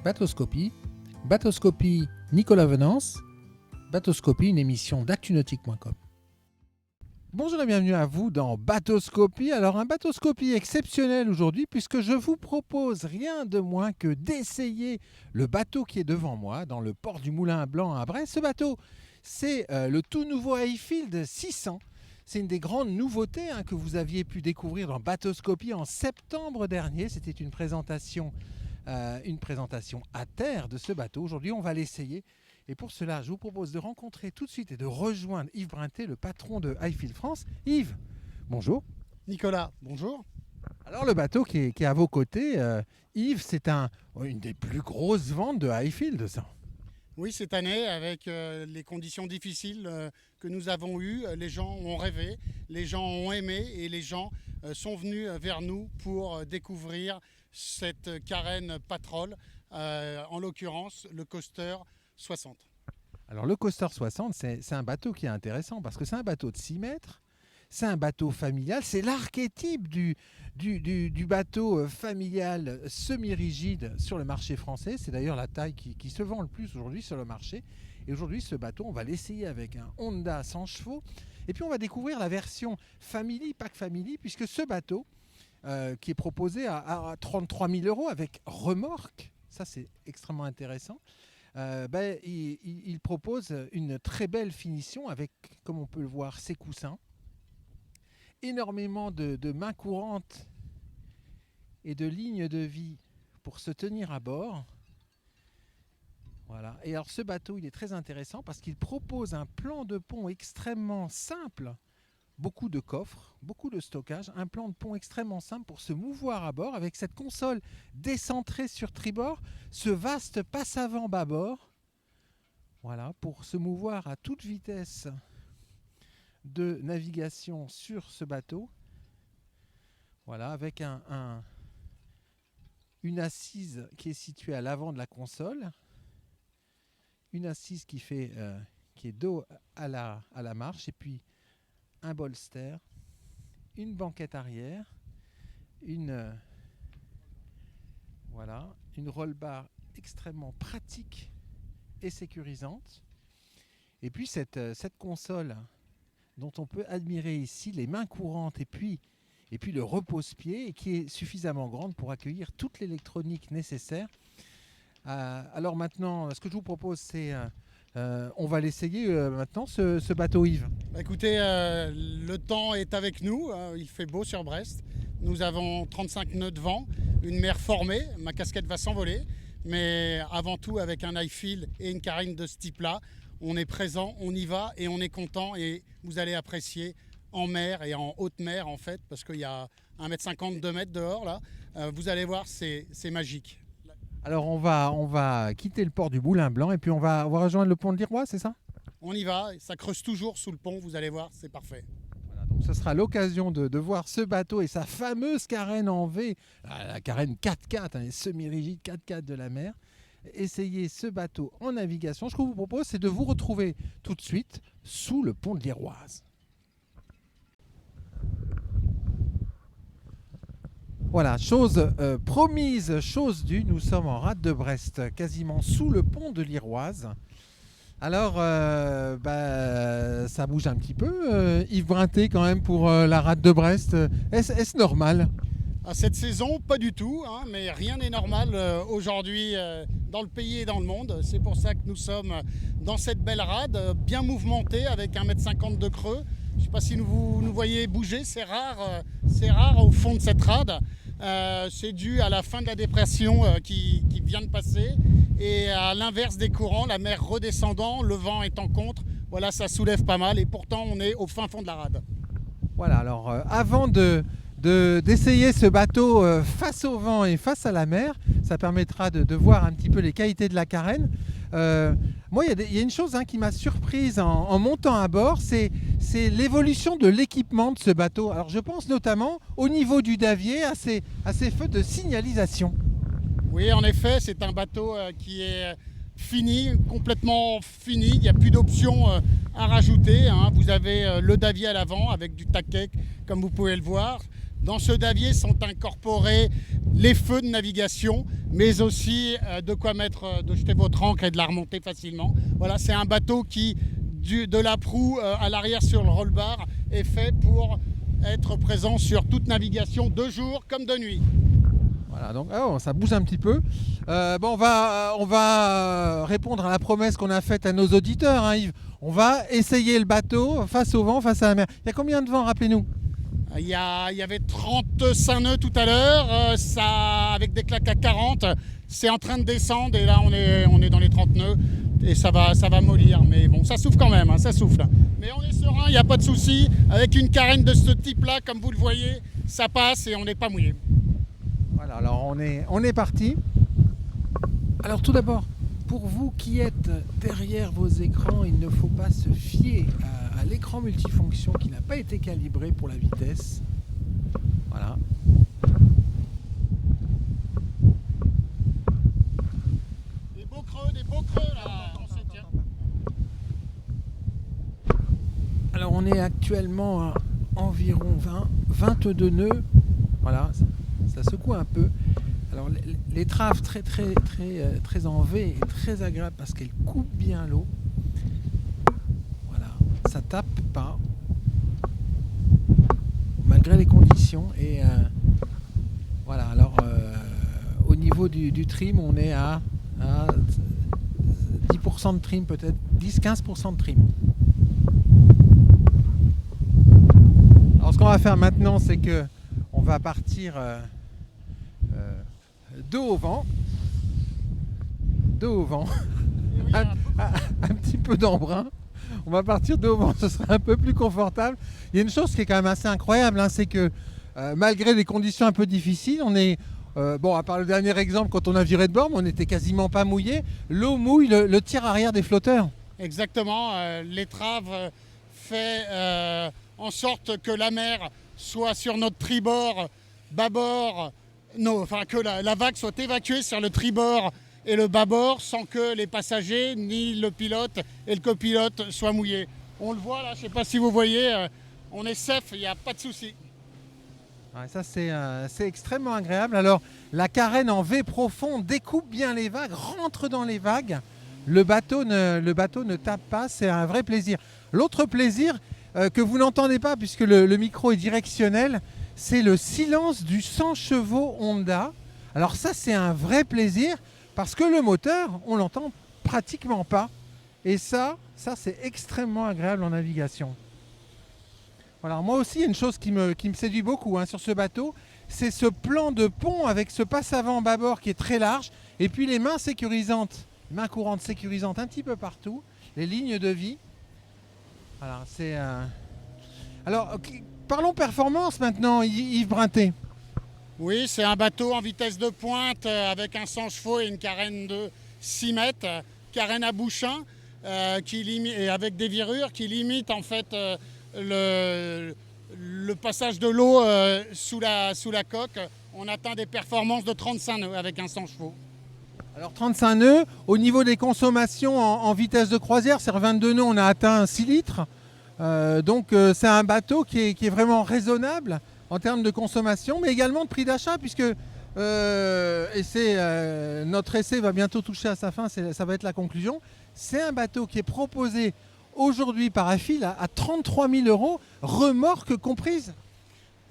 Bateauscopie. Bateauscopie, Nicolas Venance. Bateauscopie, une émission d'actunautique.com. Bonjour et bienvenue à vous dans Bateauscopie. Alors un bateauscopie exceptionnel aujourd'hui puisque je vous propose rien de moins que d'essayer le bateau qui est devant moi dans le port du Moulin à Blanc à Brest. Ce bateau, c'est le tout nouveau Highfield 600. C'est une des grandes nouveautés que vous aviez pu découvrir dans Bateauscopie en septembre dernier. C'était une présentation à terre de ce bateau. Aujourd'hui, on va l'essayer. Et pour cela, je vous propose de rencontrer tout de suite et de rejoindre Yves Brinté, le patron de Highfield France. Yves, bonjour. Nicolas, bonjour. Alors le bateau qui est à vos côtés, Yves, c'est une des plus grosses ventes de Highfield, ça. Oui, cette année, avec les conditions difficiles que nous avons eues, les gens ont rêvé, les gens ont aimé et les gens sont venus vers nous pour découvrir cette carène Patrol, en l'occurrence le Coaster 60. Alors le Coaster 60, c'est un bateau qui est intéressant parce que c'est un bateau de 6 mètres, c'est un bateau familial, c'est l'archétype du bateau familial semi-rigide sur le marché français. C'est d'ailleurs la taille qui se vend le plus aujourd'hui sur le marché. Et aujourd'hui, ce bateau, on va l'essayer avec un Honda 100 chevaux. Et puis on va découvrir la version Family, Pack Family, puisque ce bateau, qui est proposé à 33 000 € avec remorque, ça c'est extrêmement intéressant. Il propose une très belle finition avec, comme on peut le voir, ses coussins, énormément de mains courantes et de lignes de vie pour se tenir à bord. Voilà. Et alors ce bateau, il est très intéressant parce qu'il propose un plan de pont extrêmement simple, beaucoup de coffres, beaucoup de stockage, un plan de pont extrêmement simple pour se mouvoir à bord avec cette console décentrée sur tribord, ce vaste passe-avant bâbord, voilà, pour se mouvoir à toute vitesse de navigation sur ce bateau, voilà, avec une assise qui est située à l'avant de la console, une assise qui est dos à la marche, et puis un bolster, une banquette arrière, une roll bar extrêmement pratique et sécurisante, et puis cette console dont on peut admirer ici les mains courantes et puis le repose-pied, qui est suffisamment grande pour accueillir toute l'électronique nécessaire. Alors maintenant, ce que je vous propose, c'est on va l'essayer maintenant, ce bateau, Yves. Écoutez, le temps est avec nous, il fait beau sur Brest. Nous avons 35 nœuds de vent, une mer formée, ma casquette va s'envoler, mais avant tout avec un Highfield et une carène de ce type-là, on est présent, on y va et on est content, et vous allez apprécier en mer et en haute mer en fait, parce qu'il y a 1,50 m, 2 m dehors là, vous allez voir, c'est magique. Alors on va quitter le port du Moulin Blanc et puis on va rejoindre le pont de l'Iroise, c'est ça ? On y va, ça creuse toujours sous le pont, vous allez voir, c'est parfait. Voilà, donc ce sera l'occasion de voir ce bateau et sa fameuse carène en V, la carène 4x4, semi-rigide 4x4 de la mer. Essayez ce bateau en navigation. Ce que je vous propose, c'est de vous retrouver tout de suite sous le pont de l'Iroise. Voilà, chose promise, chose due, nous sommes en rade de Brest, quasiment sous le pont de l'Iroise. Alors, ça bouge un petit peu. Yves Brinté, quand même, pour la rade de Brest, est-ce normal ? À cette saison, pas du tout, mais rien n'est normal aujourd'hui dans le pays et dans le monde. C'est pour ça que nous sommes dans cette belle rade, bien mouvementée, avec 1,50 m de creux. Je ne sais pas si vous nous voyez bouger, c'est rare au fond de cette rade. C'est dû à la fin de la dépression qui vient de passer, et à l'inverse des courants, la mer redescendant, le vent est en contre. Voilà, ça soulève pas mal, et pourtant on est au fin fond de la rade. Voilà, alors avant d'essayer ce bateau face au vent et face à la mer, ça permettra de voir un petit peu les qualités de la carène. Moi, il y a une chose qui m'a surprise en montant à bord, c'est l'évolution de l'équipement de ce bateau. Alors je pense notamment au niveau du davier, à ces feux de signalisation. Oui, en effet, c'est un bateau qui est fini, complètement fini. Il n'y a plus d'options à rajouter. Vous avez le davier à l'avant avec du taquet, comme vous pouvez le voir. Dans ce davier sont incorporés les feux de navigation mais aussi de quoi de jeter votre ancre et de la remonter facilement. Voilà, c'est un bateau qui, de la proue à l'arrière sur le roll-bar, est fait pour être présent sur toute navigation de jour comme de nuit. Voilà, donc ça bouge un petit peu. On va répondre à la promesse qu'on a faite à nos auditeurs, hein, Yves. On va essayer le bateau face au vent, face à la mer. Il y a combien de vent, rappelez-nous? Il y avait 35 nœuds tout à l'heure, avec des claques à 40. C'est en train de descendre et là on est dans les 30 nœuds et ça va mollir. Mais bon, ça souffle quand même, hein, ça souffle. Mais on est serein, il n'y a pas de souci. Avec une carène de ce type-là, comme vous le voyez, ça passe et on n'est pas mouillé. Voilà, alors on est parti. Alors tout d'abord, pour vous qui êtes derrière vos écrans, il ne faut pas se fier à l'écran multifonction qui n'a pas été calibré pour la vitesse. Voilà. Des beaux creux là, on se tient. Alors on est actuellement à environ 22 nœuds. Voilà, ça secoue un peu. Alors l'étrave très en V est très agréable parce qu'elle coupe bien l'eau. Voilà, ça tape pas malgré les conditions. Et voilà, alors au niveau du trim, on est à 10% de trim, peut-être 10-15% de trim. Alors ce qu'on va faire maintenant, c'est que on va partir dos au vent, un petit peu d'embrun. On va partir dos au vent, ce sera un peu plus confortable. Il y a une chose qui est quand même assez incroyable, hein, c'est que malgré les conditions un peu difficiles, on est à part le dernier exemple, quand on a viré de bord, on n'était quasiment pas mouillé. L'eau mouille le tiers arrière des flotteurs. Exactement, l'étrave fait en sorte que la mer soit sur notre tribord, bâbord, que la vague soit évacuée sur le tribord et le bâbord sans que les passagers, ni le pilote et le copilote soient mouillés. On le voit là, je ne sais pas si vous voyez, on est safe, il n'y a pas de souci. Ouais, ça c'est extrêmement agréable. Alors la carène en V profond découpe bien les vagues, rentre dans les vagues. Le bateau ne tape pas, c'est un vrai plaisir. L'autre plaisir que vous n'entendez pas puisque le micro est directionnel, c'est le silence du 100 chevaux Honda. Alors ça c'est un vrai plaisir parce que le moteur, on l'entend pratiquement pas. Et ça c'est extrêmement agréable en navigation. Voilà, moi aussi, il y a une chose qui me séduit beaucoup sur ce bateau, c'est ce plan de pont avec ce passe-avant bâbord qui est très large et puis les mains sécurisantes, mains courantes sécurisantes un petit peu partout, les lignes de vie. Voilà, c'est... Alors, parlons performance maintenant, Yves Brinté. Oui, c'est un bateau en vitesse de pointe avec un 100 chevaux et une carène de 6 mètres, carène à bouchin, et avec des virures qui limitent en fait le passage de l'eau sous la coque. On atteint des performances de 35 nœuds avec un 100 chevaux. Alors 35 nœuds, au niveau des consommations en vitesse de croisière, sur 22 nœuds, on a atteint 6 litres. Donc c'est un bateau qui est vraiment raisonnable en termes de consommation, mais également de prix d'achat, puisque notre essai va bientôt toucher à sa fin, ça va être la conclusion. C'est un bateau qui est proposé aujourd'hui par Afil à 33 000 €, remorque comprise.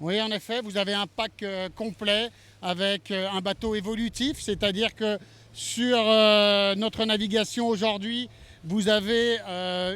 Oui, en effet, vous avez un pack complet avec un bateau évolutif, c'est-à-dire que sur notre navigation aujourd'hui, vous avez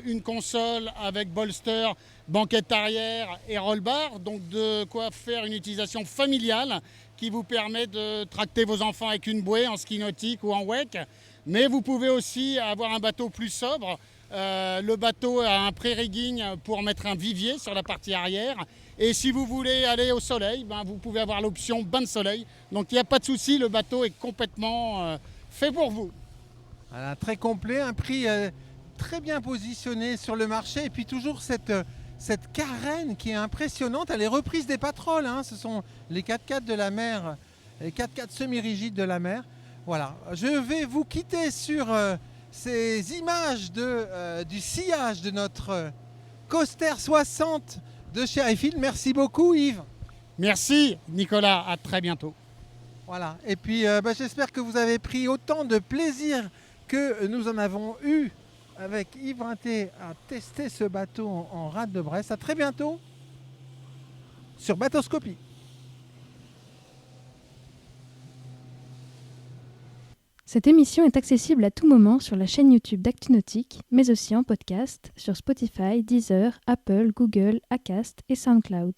une console avec bolster, banquette arrière et roll-bar, donc de quoi faire une utilisation familiale qui vous permet de tracter vos enfants avec une bouée en ski nautique ou en wake. Mais vous pouvez aussi avoir un bateau plus sobre. Le bateau a un pré-rigging pour mettre un vivier sur la partie arrière. Et si vous voulez aller au soleil, vous pouvez avoir l'option bain de soleil. Donc il n'y a pas de souci, le bateau est complètement fait pour vous. Voilà, très complet, un prix très bien positionné sur le marché. Et puis toujours cette carène qui est impressionnante. Elle est reprise des Patrol. Ce sont les 4x4 de la mer, les 4x4 semi-rigides de la mer. Voilà, je vais vous quitter sur ces images du sillage de notre Coaster 60 de chez Highfield. Merci beaucoup Yves. Merci Nicolas, à très bientôt. Voilà. Et puis j'espère que vous avez pris autant de plaisir que nous en avons eu avec Yves Rinté à tester ce bateau en rade de Brest. À très bientôt sur Bateauscopie. Cette émission est accessible à tout moment sur la chaîne YouTube d'ActuNautique, mais aussi en podcast sur Spotify, Deezer, Apple, Google, Acast et SoundCloud.